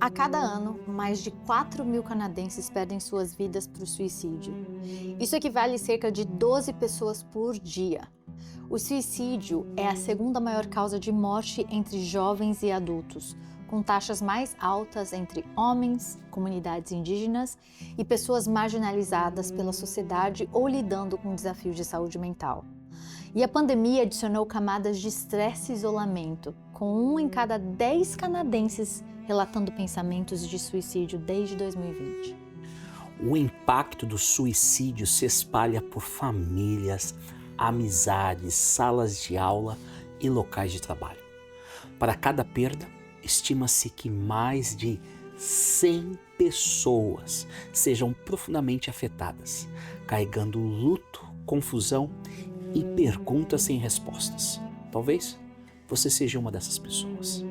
A cada ano, mais de 4 mil canadenses perdem suas vidas para o suicídio. Isso equivale a cerca de 12 pessoas por dia. O suicídio é a segunda maior causa de morte entre jovens e adultos, com taxas mais altas entre homens, comunidades indígenas e pessoas marginalizadas pela sociedade ou lidando com desafios de saúde mental. E a pandemia adicionou camadas de estresse e isolamento, com 1 em cada 10 canadenses relatando pensamentos de suicídio desde 2020. O impacto do suicídio se espalha por famílias, amizades, salas de aula e locais de trabalho. Para cada perda, estima-se que mais de 100 pessoas sejam profundamente afetadas, carregando luto, confusão e perguntas sem respostas. Talvez você seja uma dessas pessoas.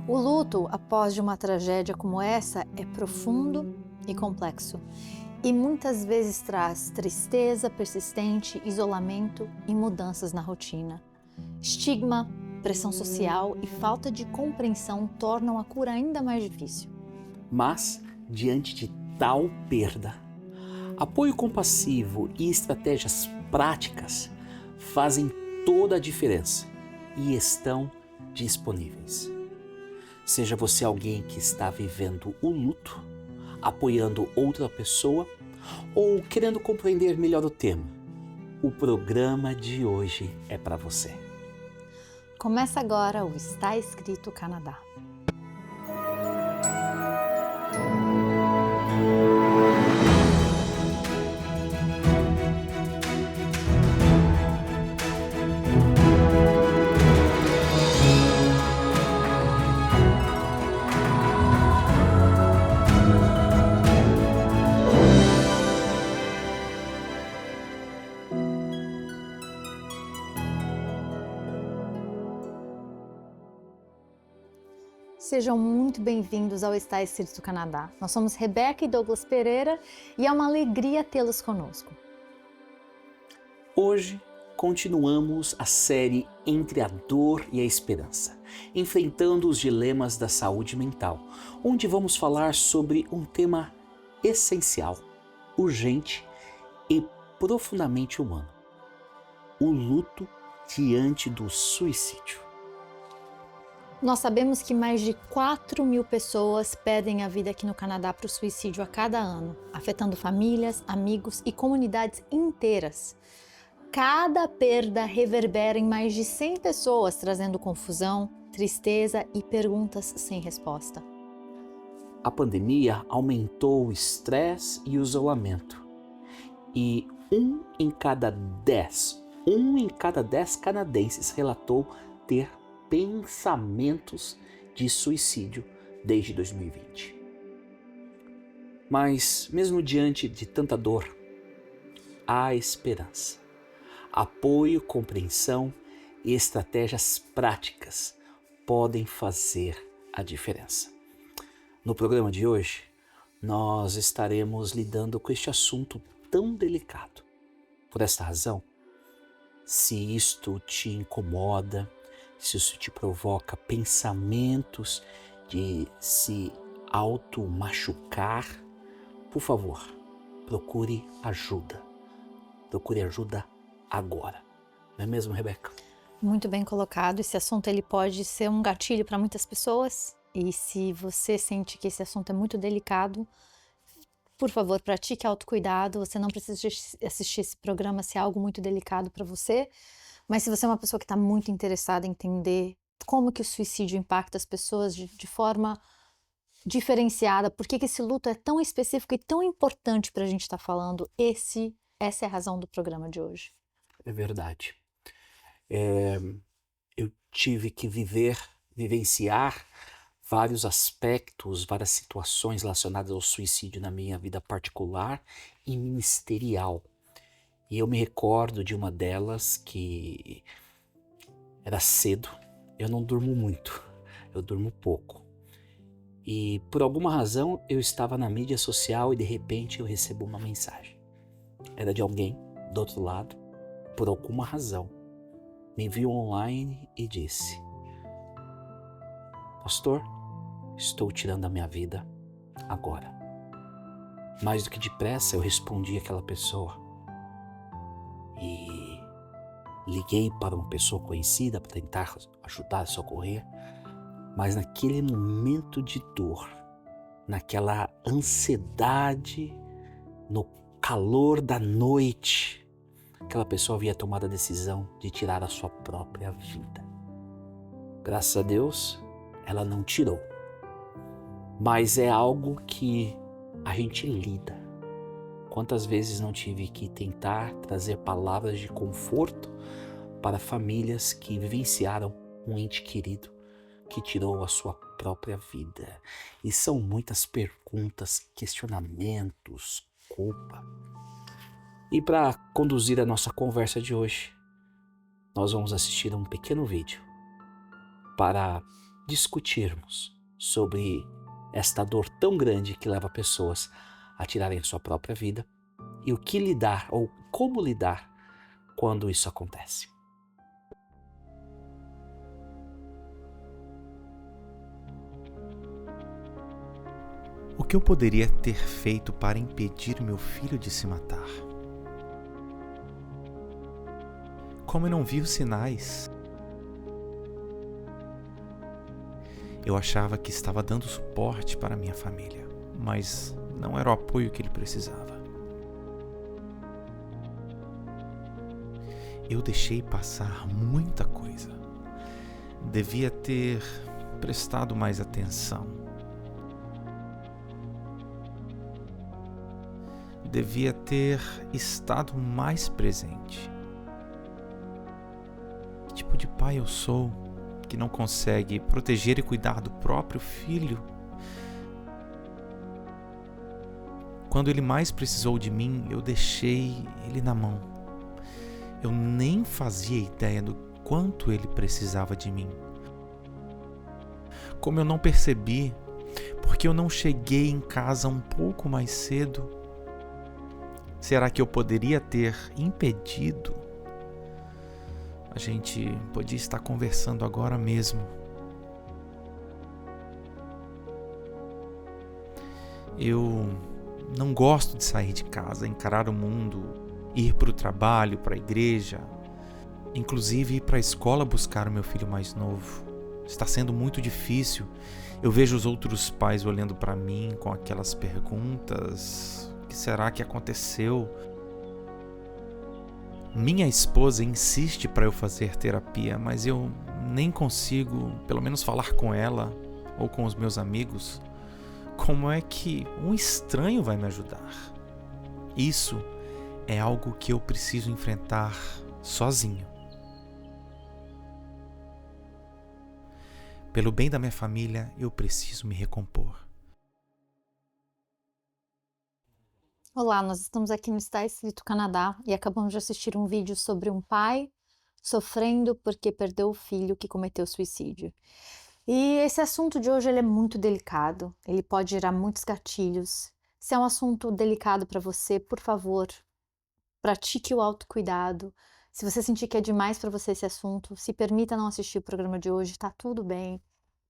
O luto após de uma tragédia como essa é profundo e complexo, e muitas vezes traz tristeza persistente, isolamento e mudanças na rotina. Estigma, pressão social e falta de compreensão tornam a cura ainda mais difícil. Mas, diante de tal perda, apoio compassivo e estratégias práticas fazem toda a diferença e estão disponíveis. Seja você alguém que está vivendo o luto, apoiando outra pessoa ou querendo compreender melhor o tema, o programa de hoje é para você. Começa agora o Está Escrito Canadá. Sejam muito bem-vindos ao Está Escrito Canadá. Nós somos Rebeca e Douglas Pereira e é uma alegria tê-los conosco. Hoje continuamos a série Entre a Dor e a Esperança, enfrentando os dilemas da saúde mental, onde vamos falar sobre um tema essencial, urgente e profundamente humano: o luto diante do suicídio. Nós sabemos que mais de 4 mil pessoas perdem a vida aqui no Canadá para o suicídio a cada ano, afetando famílias, amigos e comunidades inteiras. Cada perda reverbera em mais de 100 pessoas, trazendo confusão, tristeza e perguntas sem resposta. A pandemia aumentou o estresse e o isolamento. E um em cada 10 canadenses relatou ter pensamentos de suicídio desde 2020. Mas, mesmo diante de tanta dor, há esperança. Apoio, compreensão e estratégias práticas podem fazer a diferença. No programa de hoje, nós estaremos lidando com este assunto tão delicado. Por esta razão, se isto te incomoda, se isso te provoca pensamentos de se auto-machucar, por favor, procure ajuda. Procure ajuda agora. Não é mesmo, Rebeca? Muito bem colocado. Esse assunto ele pode ser um gatilho para muitas pessoas. E se você sente que esse assunto é muito delicado, por favor, pratique autocuidado. Você não precisa assistir esse programa se é algo muito delicado para você. Mas se você é uma pessoa que está muito interessada em entender como que o suicídio impacta as pessoas de forma diferenciada, por que esse luto é tão específico e tão importante para a gente estar falando, essa é a razão do programa de hoje. É verdade. Eu tive que vivenciar vários aspectos, várias situações relacionadas ao suicídio na minha vida particular e ministerial. E eu me recordo de uma delas que era cedo. Eu não durmo muito, eu durmo pouco. E por alguma razão eu estava na mídia social e de repente eu recebo uma mensagem. Era de alguém do outro lado, por alguma razão. Me enviou online e disse: Pastor, estou tirando a minha vida agora. Mais do que depressa eu respondi àquela pessoa e liguei para uma pessoa conhecida para tentar ajudar a socorrer, mas naquele momento de dor, naquela ansiedade, no calor da noite, aquela pessoa havia tomado a decisão de tirar a sua própria vida. Graças a Deus, ela não tirou, mas é algo que a gente lida. Quantas vezes não tive que tentar trazer palavras de conforto para famílias que vivenciaram um ente querido que tirou a sua própria vida. E são muitas perguntas, questionamentos, culpa. E para conduzir a nossa conversa de hoje, nós vamos assistir a um pequeno vídeo para discutirmos sobre esta dor tão grande que leva pessoas a tirarem a sua própria vida e o que lidar ou como lidar quando isso acontece. O que eu poderia ter feito para impedir meu filho de se matar? Como eu não vi os sinais? Eu achava que estava dando suporte para minha família, mas não era o apoio que ele precisava. Eu deixei passar muita coisa. Devia ter prestado mais atenção. Devia ter estado mais presente. Que tipo de pai eu sou que não consegue proteger e cuidar do próprio filho? Quando ele mais precisou de mim, eu deixei ele na mão. Eu nem fazia ideia do quanto ele precisava de mim. Como eu não percebi, porque eu não cheguei em casa um pouco mais cedo? Será que eu poderia ter impedido? A gente podia estar conversando agora mesmo. Eu não gosto de sair de casa, encarar o mundo, ir para o trabalho, para a igreja, inclusive ir para a escola buscar o meu filho mais novo. Está sendo muito difícil. Eu vejo os outros pais olhando para mim com aquelas perguntas: o que será que aconteceu? Minha esposa insiste para eu fazer terapia, mas eu nem consigo, pelo menos, falar com ela ou com os meus amigos. Como é que um estranho vai me ajudar? Isso é algo que eu preciso enfrentar sozinho. Pelo bem da minha família, eu preciso me recompor. Olá, nós estamos aqui no Está Escrito Canadá e acabamos de assistir um vídeo sobre um pai sofrendo porque perdeu o filho que cometeu suicídio. E esse assunto de hoje ele é muito delicado, ele pode gerar muitos gatilhos. Se é um assunto delicado para você, por favor, pratique o autocuidado. Se você sentir que é demais para você esse assunto, se permita não assistir o programa de hoje, tá tudo bem.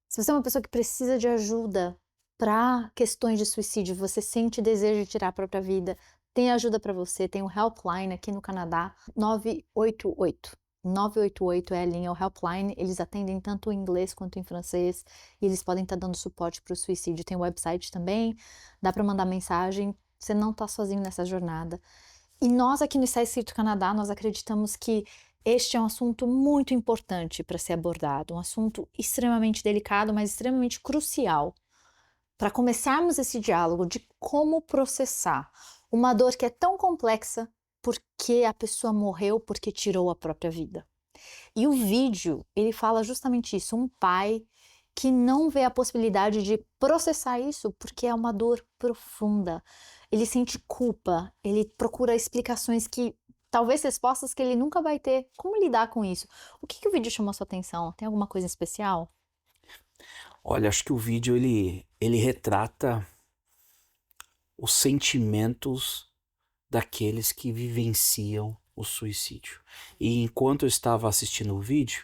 Se você é uma pessoa que precisa de ajuda para questões de suicídio, você sente desejo de tirar a própria vida, tem ajuda para você, tem um helpline aqui no Canadá, 988. 988 é a linha, o helpline, eles atendem tanto em inglês quanto em francês, e eles podem estar dando suporte para o suicídio. Tem o website também, dá para mandar mensagem, você não está sozinho nessa jornada. E nós aqui no Está Escrito Canadá, nós acreditamos que este é um assunto muito importante para ser abordado, um assunto extremamente delicado, mas extremamente crucial para começarmos esse diálogo de como processar uma dor que é tão complexa porque a pessoa morreu porque tirou a própria vida. E o vídeo, ele fala justamente isso, um pai que não vê a possibilidade de processar isso porque é uma dor profunda. Ele sente culpa, ele procura explicações que, talvez respostas que ele nunca vai ter. Como lidar com isso? O que o vídeo chamou sua atenção? Tem alguma coisa especial? Olha, acho que o vídeo ele retrata os sentimentos daqueles que vivenciam o suicídio. E enquanto eu estava assistindo o vídeo,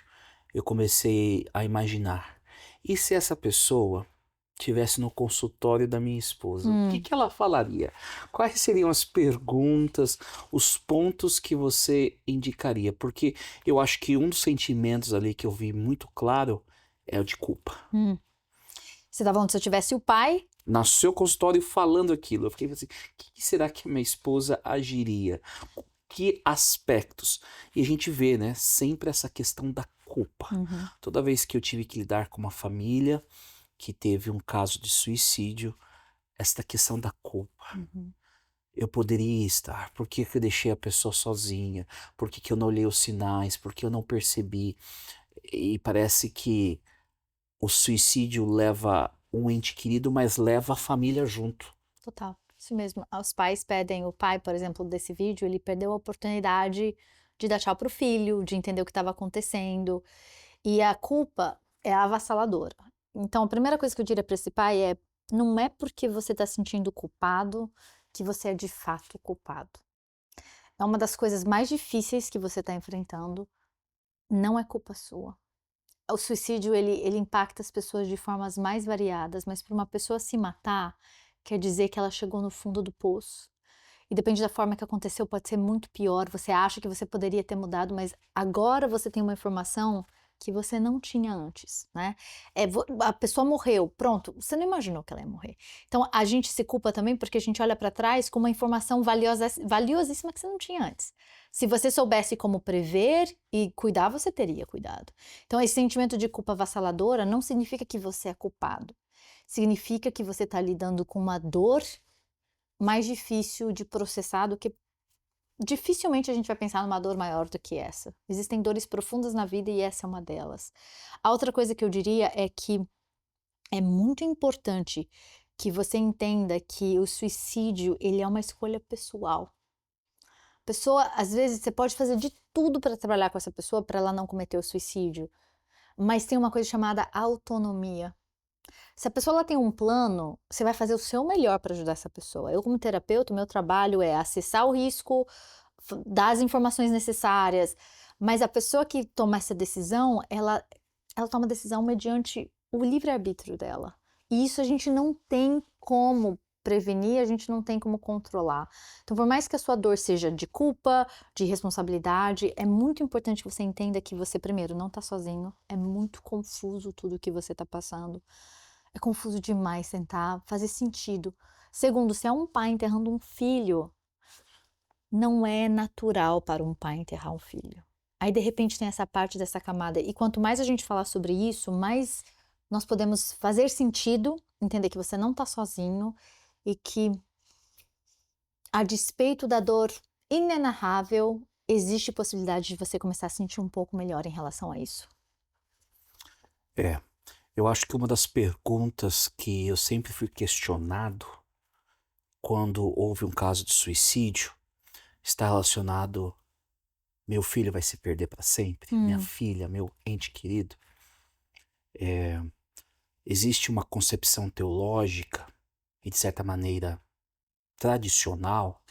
eu comecei a imaginar: e se essa pessoa tivesse no consultório da minha esposa, o que ela falaria? Quais seriam as perguntas, os pontos que você indicaria? Porque eu acho que um dos sentimentos ali que eu vi muito claro é o de culpa. Você tá falando se eu tivesse o pai? No seu consultório falando aquilo, eu fiquei assim, o que será que a minha esposa agiria? Que aspectos? E a gente vê, né, sempre essa questão da culpa. Toda vez que eu tive que lidar com uma família que teve um caso de suicídio, esta questão da culpa. Eu poderia estar, por que que eu deixei a pessoa sozinha? Por que que eu não olhei os sinais? Por que eu não percebi? E parece que o suicídio leva um ente querido, mas leva a família junto. Total, isso mesmo. Os pais pedem, o pai, por exemplo, desse vídeo, ele perdeu a oportunidade de dar tchau pro filho, de entender o que estava acontecendo. E a culpa é avassaladora. Então, a primeira coisa que eu diria para esse pai é: não é porque você está sentindo culpado que você é de fato culpado. É uma das coisas mais difíceis que você está enfrentando, não é culpa sua. O suicídio, ele impacta as pessoas de formas mais variadas, mas para uma pessoa se matar, quer dizer que ela chegou no fundo do poço. E depende da forma que aconteceu, pode ser muito pior. Você acha que você poderia ter mudado, mas agora você tem uma informação que você não tinha antes, né? A pessoa morreu, pronto, você não imaginou que ela ia morrer. Então, a gente se culpa também porque a gente olha para trás com uma informação valiosíssima que você não tinha antes. Se você soubesse como prever e cuidar, você teria cuidado. Então, esse sentimento de culpa avassaladora não significa que você é culpado. Significa que você está lidando com uma dor mais difícil de processar do que... Dificilmente a gente vai pensar numa dor maior do que essa. Existem dores profundas na vida e essa é uma delas. A outra coisa que eu diria é que é muito importante que você entenda que o suicídio, ele é uma escolha pessoal. Pessoa, às vezes, você pode fazer de tudo para trabalhar com essa pessoa para ela não cometer o suicídio, mas tem uma coisa chamada autonomia. Se a pessoa ela tem um plano, você vai fazer o seu melhor para ajudar essa pessoa. Eu, como terapeuta, o meu trabalho é acessar o risco, dar as informações necessárias, mas a pessoa que toma essa decisão, ela toma a decisão mediante o livre-arbítrio dela. E isso a gente não tem como prevenir, a gente não tem como controlar. Então, por mais que a sua dor seja de culpa, de responsabilidade, é muito importante que você entenda que você, primeiro, não está sozinho. É muito confuso tudo que você está passando. É confuso demais tentar fazer sentido. Segundo, se é um pai enterrando um filho, não é natural para um pai enterrar um filho. Aí, de repente, tem essa parte dessa camada. E quanto mais a gente falar sobre isso, mais nós podemos fazer sentido, entender que você não está sozinho e que, a despeito da dor inenarrável, existe possibilidade de você começar a sentir um pouco melhor em relação a isso. Eu acho que uma das perguntas que eu sempre fui questionado quando houve um caso de suicídio está relacionado: meu filho vai se perder para sempre? Minha filha, meu ente querido? Existe uma concepção teológica e, de certa maneira, tradicional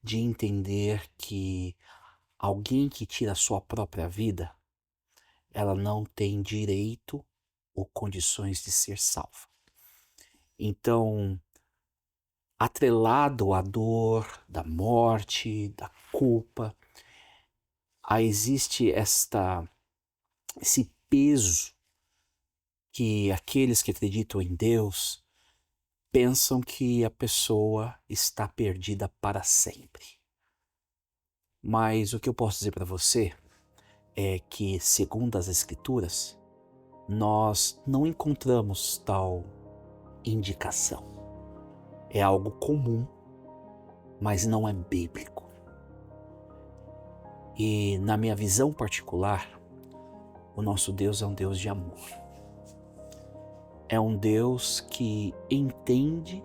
de entender que alguém que tira a sua própria vida, ela não tem direito ou condições de ser salva. Então, atrelado à dor da morte, da culpa, existe esse peso que aqueles que acreditam em Deus pensam que a pessoa está perdida para sempre. Mas o que eu posso dizer para você é que, segundo as Escrituras, nós não encontramos tal indicação. É algo comum, mas não é bíblico. E na minha visão particular, o nosso Deus é um Deus de amor. É um Deus que entende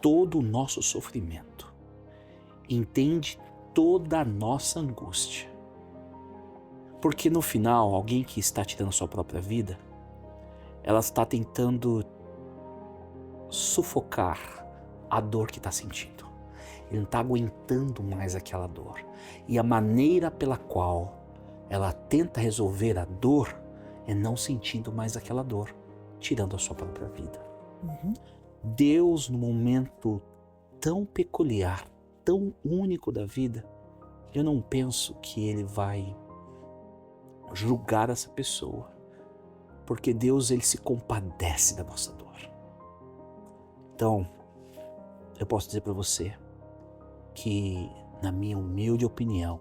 todo o nosso sofrimento, entende toda a nossa angústia. Porque no final, alguém que está tirando a sua própria vida, ela está tentando sufocar a dor que está sentindo. Ele não está aguentando mais aquela dor. E a maneira pela qual ela tenta resolver a dor é não sentindo mais aquela dor. tirando a sua própria vida. Uhum. Deus, no momento tão peculiar, tão único da vida, eu não penso que Ele vai julgar essa pessoa, porque Deus, Ele se compadece da nossa dor. Então, eu posso dizer para você que, na minha humilde opinião,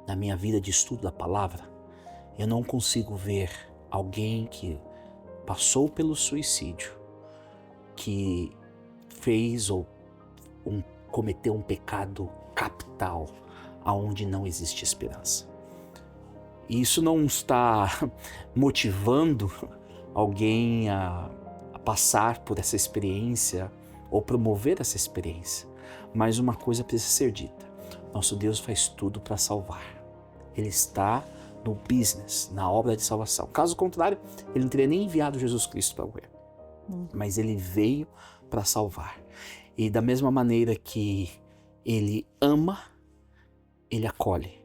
na minha vida de estudo da palavra, eu não consigo ver alguém que passou pelo suicídio, que fez ou cometeu um pecado capital, aonde não existe esperança. E isso não está motivando alguém a passar por essa experiência ou promover essa experiência. Mas uma coisa precisa ser dita: nosso Deus faz tudo para salvar. Ele está no business, na obra de salvação. Caso contrário, Ele não teria nem enviado Jesus Cristo para morrer. Mas Ele veio para salvar. E da mesma maneira que Ele ama, Ele acolhe.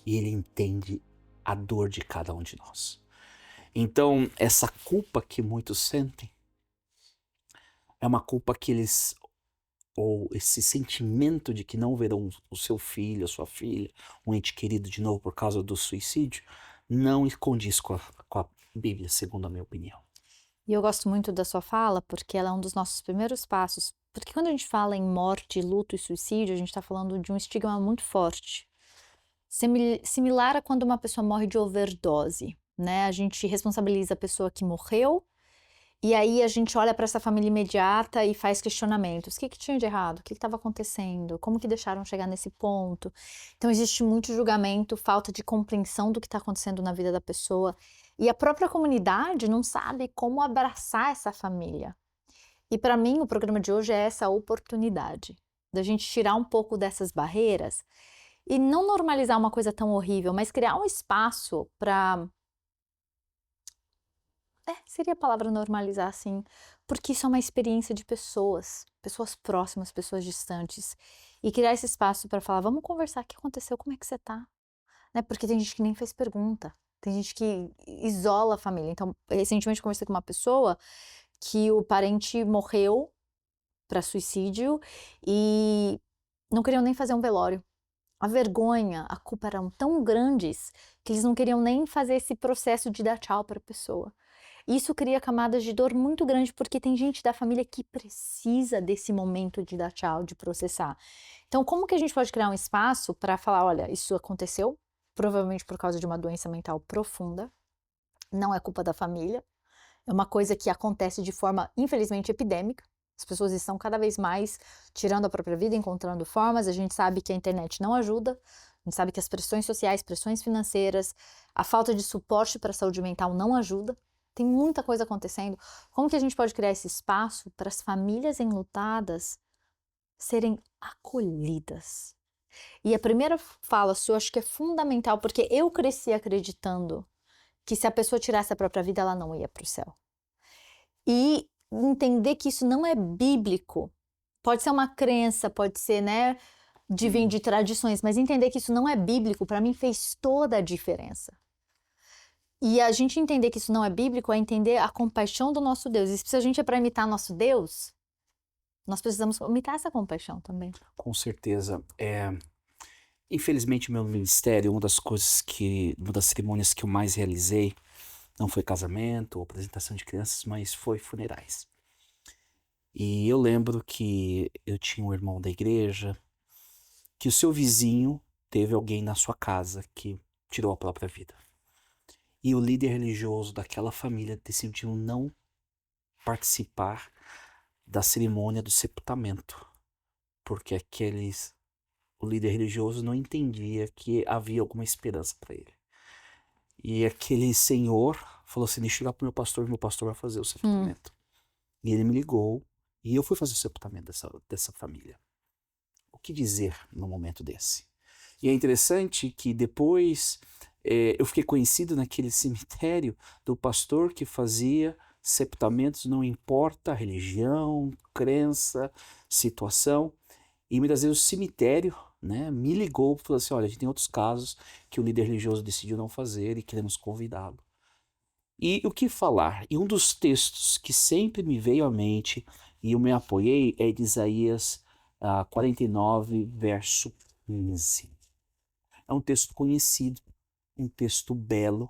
E Ele entende a dor de cada um de nós. Então, essa culpa que muitos sentem é uma culpa que eles, ou esse sentimento de que não verão o seu filho, a sua filha, um ente querido de novo por causa do suicídio, não condiz com a Bíblia, segundo a minha opinião. E eu gosto muito da sua fala, porque ela é um dos nossos primeiros passos. Porque quando a gente fala em morte, luto e suicídio, a gente está falando de um estigma muito forte. Similar a quando uma pessoa morre de overdose, né? A gente responsabiliza a pessoa que morreu e aí a gente olha para essa família imediata e faz questionamentos. O que tinha de errado? O que estava acontecendo? Como que deixaram chegar nesse ponto? Então existe muito julgamento, falta de compreensão do que está acontecendo na vida da pessoa. E a própria comunidade não sabe como abraçar essa família. E para mim o programa de hoje é essa oportunidade da gente tirar um pouco dessas barreiras e não normalizar uma coisa tão horrível, mas criar um espaço para... seria a palavra normalizar, assim, porque isso é uma experiência de pessoas próximas, pessoas distantes, e criar esse espaço para falar, vamos conversar, o que aconteceu, como é que você tá? Né? Porque tem gente que nem fez pergunta, tem gente que isola a família. Então, recentemente eu conversei com uma pessoa que o parente morreu para suicídio e não queriam nem fazer um velório. A vergonha, a culpa eram tão grandes que eles não queriam nem fazer esse processo de dar tchau para a pessoa. Isso cria camadas de dor muito grande, porque tem gente da família que precisa desse momento de dar tchau, de processar. Então, como que a gente pode criar um espaço para falar, olha, isso aconteceu, provavelmente por causa de uma doença mental profunda, não é culpa da família, é uma coisa que acontece de forma, infelizmente, epidêmica. As pessoas estão cada vez mais tirando a própria vida, encontrando formas. A gente sabe que a internet não ajuda, a gente sabe que as pressões sociais, pressões financeiras, a falta de suporte para a saúde mental não ajuda. Tem muita coisa acontecendo. Como que a gente pode criar esse espaço para as famílias enlutadas serem acolhidas? E a primeira fala sua, eu acho que é fundamental, porque eu cresci acreditando que se a pessoa tirasse a própria vida, ela não ia para o céu. E entender que isso não é bíblico. Pode ser uma crença, pode ser, né, de tradições, mas entender que isso não é bíblico, para mim, fez toda a diferença. E a gente entender que isso não é bíblico é entender a compaixão do nosso Deus. E se a gente é para imitar nosso Deus, nós precisamos imitar essa compaixão também. Com certeza. Infelizmente, meu ministério, uma das cerimônias que eu mais realizei, não foi casamento ou apresentação de crianças, mas foi funerais. E eu lembro que eu tinha um irmão da igreja, que o seu vizinho teve alguém na sua casa que tirou a própria vida. E o líder religioso daquela família decidiu não participar da cerimônia do sepultamento, porque o líder religioso não entendia que havia alguma esperança para ele. E aquele senhor falou assim, deixa eu ligar pro meu pastor vai fazer o sepultamento. E ele me ligou e eu fui fazer o sepultamento dessa família. O que dizer num momento desse? E é interessante que depois eu fiquei conhecido naquele cemitério do pastor que fazia sepultamentos, não importa a religião, crença, situação. E muitas vezes o cemitério, né, me ligou e falou assim, olha, a gente tem outros casos que o líder religioso decidiu não fazer e queremos convidá-lo. E o que falar? E um dos textos que sempre me veio à mente e eu me apoiei é de Isaías 49, verso 15. É um texto conhecido, um texto belo,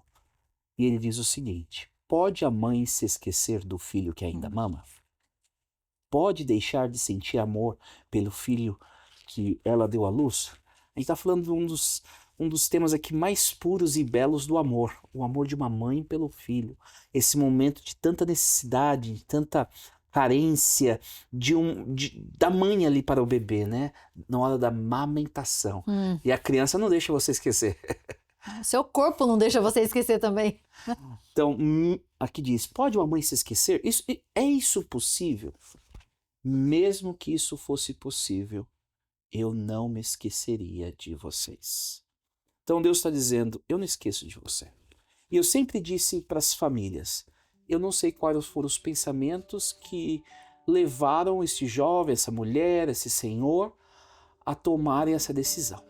e ele diz o seguinte: pode a mãe se esquecer do filho que ainda mama? Pode deixar de sentir amor pelo filho que ela deu à luz? A gente está falando de um dos temas aqui mais puros e belos do amor. O amor de uma mãe pelo filho. Esse momento de tanta necessidade, de tanta carência da mãe ali para o bebê, né? Na hora da amamentação. E a criança não deixa você esquecer. Seu corpo não deixa você esquecer também. Então, aqui diz, pode uma mãe se esquecer? É isso possível? Mesmo que isso fosse possível, eu não me esqueceria de vocês. Então Deus está dizendo, eu não esqueço de você. E eu sempre disse para as famílias, eu não sei quais foram os pensamentos que levaram esse jovem, essa mulher, esse senhor a tomarem essa decisão.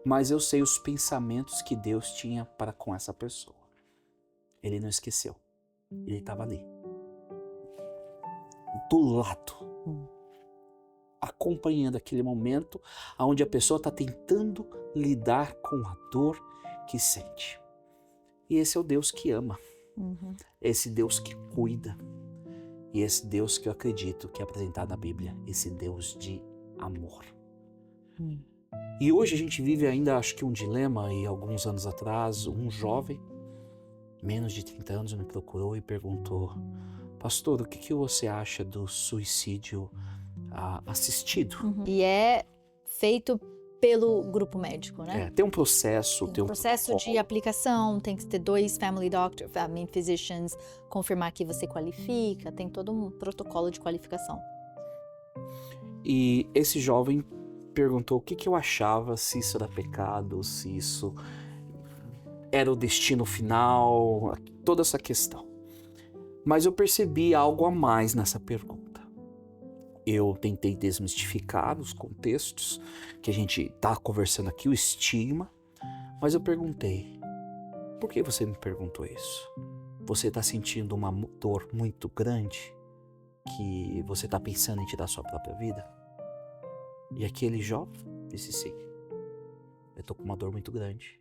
Mas eu sei os pensamentos que Deus tinha para com essa pessoa. Ele não esqueceu. Ele estava ali. Do lado. Acompanhando aquele momento onde a pessoa está tentando lidar com a dor que sente. E esse é o Deus que ama. Esse Deus que cuida. E esse Deus que eu acredito que é apresentado na Bíblia. Esse Deus de amor. E hoje a gente vive ainda, acho que um dilema, e alguns anos atrás, um jovem, menos de 30 anos, me procurou e perguntou, pastor, o que você acha do suicídio assistido? E é feito pelo grupo médico, né? Tem um processo. Tem um processo de aplicação, tem que ter 2 family physicians, confirmar que você qualifica, tem todo um protocolo de qualificação. E esse jovem perguntou o que eu achava, se isso era pecado, se isso era o destino final, toda essa questão. Mas eu percebi algo a mais nessa pergunta. Eu tentei desmistificar os contextos que a gente está conversando aqui, o estigma, mas eu perguntei, por que você me perguntou isso? Você está sentindo uma dor muito grande que você está pensando em tirar sua própria vida? E aquele jovem disse sim, eu estou com uma dor muito grande,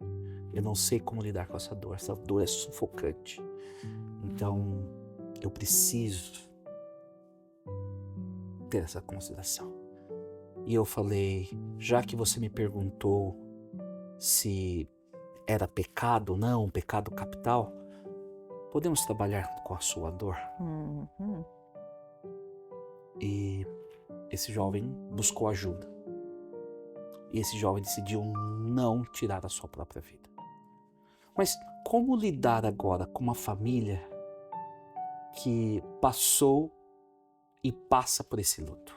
eu não sei como lidar com essa dor é sufocante, então eu preciso ter essa consideração. E eu falei, já que você me perguntou se era pecado ou não, um pecado capital, podemos trabalhar com a sua dor? E esse jovem buscou ajuda. E esse jovem decidiu não tirar a sua própria vida. Mas como lidar agora com uma família que passou e passa por esse luto?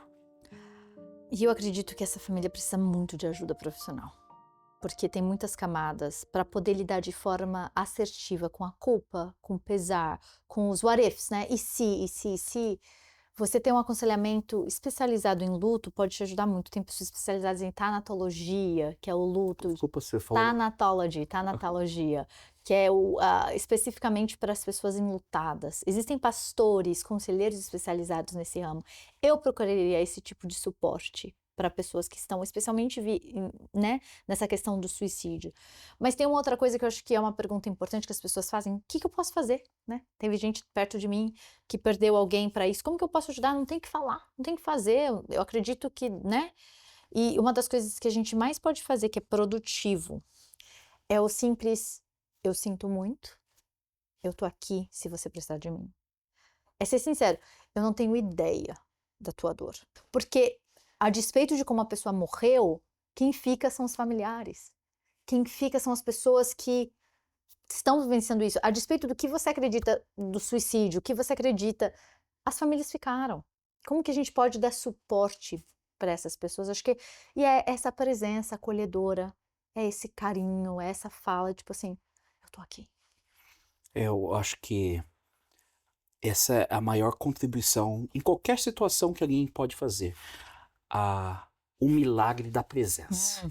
E eu acredito que essa família precisa muito de ajuda profissional. Porque tem muitas camadas para poder lidar de forma assertiva com a culpa, com o pesar, com os what ifs, né? E se. Você ter um aconselhamento especializado em luto pode te ajudar muito. Tem pessoas especializadas em tanatologia, que é o luto. Desculpa, você falou. Tanatologia, que é especificamente para as pessoas enlutadas. Existem pastores, conselheiros especializados nesse ramo. Eu procuraria esse tipo de suporte para pessoas que estão especialmente né, nessa questão do suicídio. Mas tem uma outra coisa que eu acho que é uma pergunta importante que as pessoas fazem, o que eu posso fazer, né? Teve gente perto de mim que perdeu alguém para isso, como que eu posso ajudar? Não tem que falar, não tem que fazer, eu acredito que, né? E uma das coisas que a gente mais pode fazer, que é produtivo, é o simples, eu sinto muito, eu tô aqui se você precisar de mim. É ser sincero, eu não tenho ideia da tua dor, porque a despeito de como a pessoa morreu, quem fica são os familiares. Quem fica são as pessoas que estão vivenciando isso. A despeito do que você acredita do suicídio, o que você acredita, as famílias ficaram. Como que a gente pode dar suporte para essas pessoas? Acho que e é essa presença acolhedora, é esse carinho, é essa fala, tipo assim, eu tô aqui. Eu acho que essa é a maior contribuição em qualquer situação que alguém pode fazer. O milagre da presença,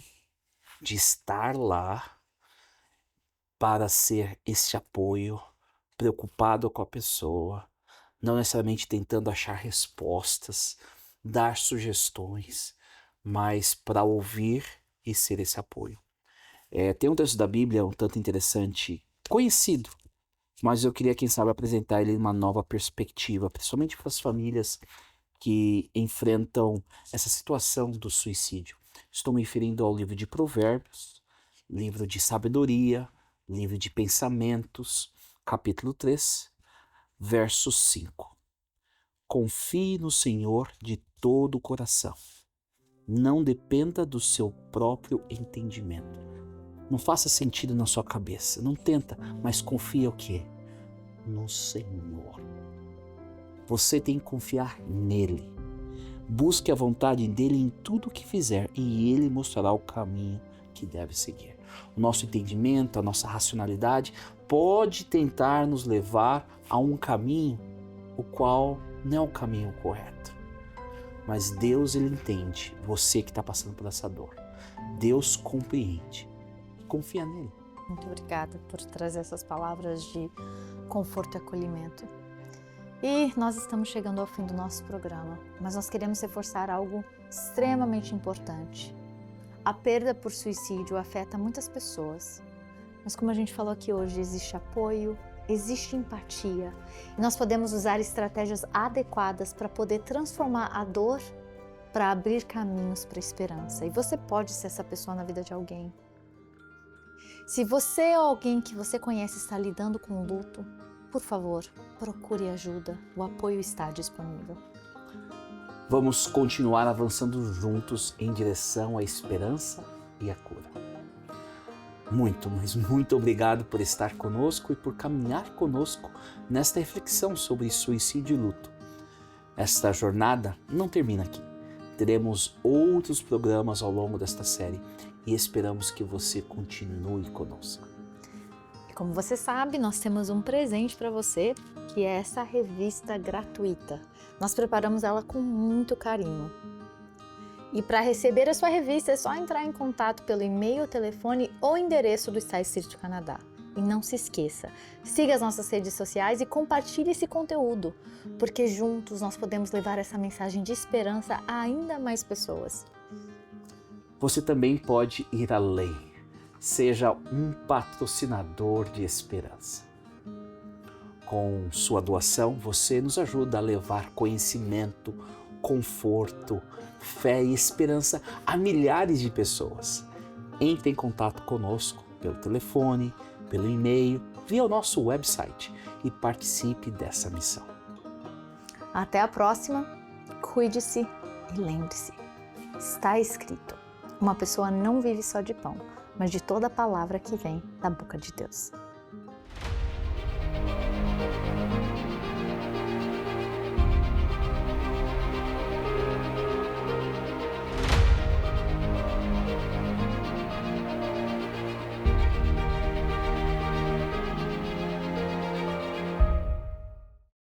de estar lá para ser esse apoio, preocupado com a pessoa, não necessariamente tentando achar respostas, dar sugestões, mas para ouvir e ser esse apoio. Tem um texto da Bíblia um tanto interessante, conhecido, mas eu queria, quem sabe, apresentar ele em uma nova perspectiva, principalmente para as famílias que enfrentam essa situação do suicídio. Estou me referindo ao livro de Provérbios, livro de sabedoria, livro de pensamentos, capítulo 3, verso 5. Confie no Senhor de todo o coração. Não dependa do seu próprio entendimento. Não faça sentido na sua cabeça. Não tenta, mas confia o quê? No Senhor. Você tem que confiar nele. Busque a vontade dele em tudo o que fizer e ele mostrará o caminho que deve seguir. O nosso entendimento, a nossa racionalidade pode tentar nos levar a um caminho o qual não é o caminho correto. Mas Deus, ele entende você que está passando por essa dor. Deus compreende. Confia nele. Muito obrigada por trazer essas palavras de conforto e acolhimento. E nós estamos chegando ao fim do nosso programa, mas nós queremos reforçar algo extremamente importante. A perda por suicídio afeta muitas pessoas, mas como a gente falou aqui hoje, existe apoio, existe empatia, e nós podemos usar estratégias adequadas para poder transformar a dor para abrir caminhos para a esperança. E você pode ser essa pessoa na vida de alguém. Se você ou alguém que você conhece está lidando com o luto, por favor, procure ajuda. O apoio está disponível. Vamos continuar avançando juntos em direção à esperança e à cura. Muito, mas muito obrigado por estar conosco e por caminhar conosco nesta reflexão sobre suicídio e luto. Esta jornada não termina aqui. Teremos outros programas ao longo desta série e esperamos que você continue conosco. E como você sabe, nós temos um presente para você, que é essa revista gratuita. Nós preparamos ela com muito carinho. E para receber a sua revista é só entrar em contato pelo e-mail, telefone ou endereço do Star Street Canadá. E não se esqueça, siga as nossas redes sociais e compartilhe esse conteúdo, porque juntos nós podemos levar essa mensagem de esperança a ainda mais pessoas. Você também pode ir além. Seja um patrocinador de esperança. Com sua doação, você nos ajuda a levar conhecimento, conforto, fé e esperança a milhares de pessoas. Entre em contato conosco pelo telefone, pelo e-mail, via o nosso website e participe dessa missão. Até a próxima, cuide-se e lembre-se, está escrito, uma pessoa não vive só de pão, mas de toda a palavra que vem da boca de Deus.